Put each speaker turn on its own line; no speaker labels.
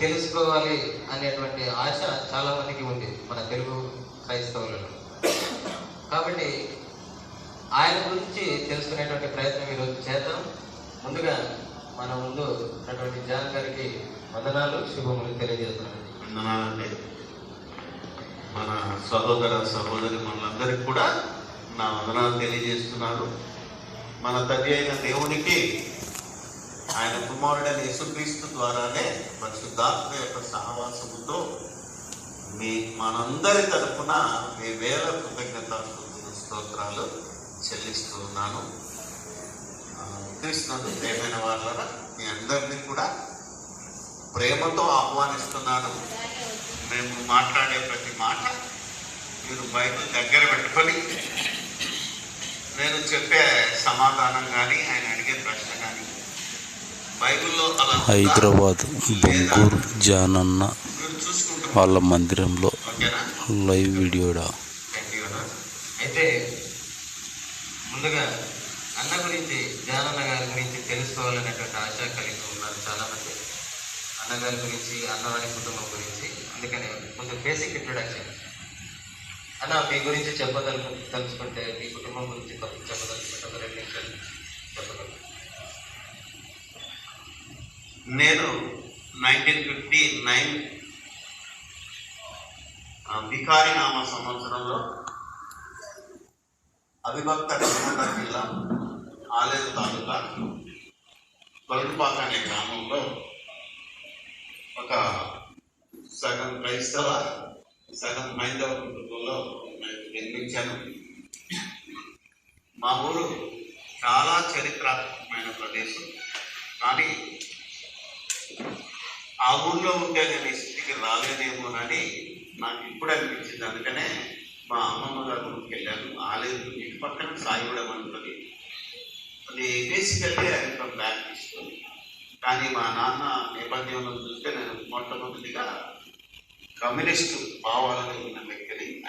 తెలుసుకోవాలి అనేటువంటి ఆశ చాలా మందికి ఉంది మన తెలుగు క్రైస్తవులలో. కాబట్టి ఆయన గురించి తెలుసుకునేటువంటి ప్రయత్నం ఈరోజు చేద్దాం. ముందుగా మన ముందు ఉన్నటువంటి జాన్ గారికి వందనాలు, శుభములు తెలియజేస్తున్నాను.
వందనాలండి. మన సహోదర సహోదరి మనందరికి కూడా నా వందనాలు తెలియజేస్తున్నాను. మన తండ్రి అయిన దేవునికి, ఆయన కుమారుడైన యేసుక్రీస్తు ద్వారానే పరిశుద్ధాత్మ యొక్క సహవాసముతో మనందరి తరఫున వేల కృతజ్ఞత స్తోత్రాలు చెల్లిస్తూ ఉన్నాను. క్రీస్తునందు ప్రేమైన వాళ్ళ మీ అందరినీ కూడా ప్రేమతో ఆహ్వానిస్తున్నాను. మేము మాట్లాడే ప్రతి మాట మీరు బైబిల్ దగ్గర పెట్టుకొని నేను చెప్పే సమాధానం కానీ ఆయన అడిగే ప్రశ్న కానీ బైబిల్లో అలా
హైదరాబాద్ బొంగూరు జానన్న వాళ్ళ మందిరంలో లైవ్ వీడియోడా.
అయితే ముందుగా అన్న గురించి, జానన్న గారి గురించి తెలుసుకోవాలనేటువంటి ఆశ కలిగి ఉన్నారు చాలామంది. అన్నగారి గురించి, అన్నవారి కుటుంబం గురించి. అందుకని కొంచెం బేసిక్ ఇంట్రొడక్షన్. అన్న మీ గురించి తలుచుకుంటే, మీ కుటుంబం గురించి చెప్పదలుచుకుంటే ఒక 2 నిమిషాలు చెప్పగలరు.
నేను 1959 వికారి నామ సంవత్సరంలో అవిభక్త కరీంనగర్ జిల్లా ఆలేరు తాలూకా కొలనుపాక అనే గ్రామంలో ఒక సగం క్రైస్తవ సగం హైందవ కుటుంబంలో జన్మించాను. మా ఊరు చాలా చరిత్రాత్మకమైన ప్రదేశం. కానీ ఆ ఊళ్ళో ఉంటే నేను ఈ స్థితికి రాలేదేమోనని నాకు ఇప్పుడు అనిపించింది. అందుకనే మా అమ్మమ్మ గారి ఊరికి వెళ్ళాను. ఆలేదు ఇంటి పక్కన సాయిగూడెం ఉంటుంది. అది బేసికల్లీ ఐఎమ్ బ్యాప్టిస్ట్. కానీ మా నాన్న నేపథ్యంలో చూస్తే నేను మొట్టమొదటిగా కమ్యూనిస్టు భావాలను ఉన్న వ్యక్తిని.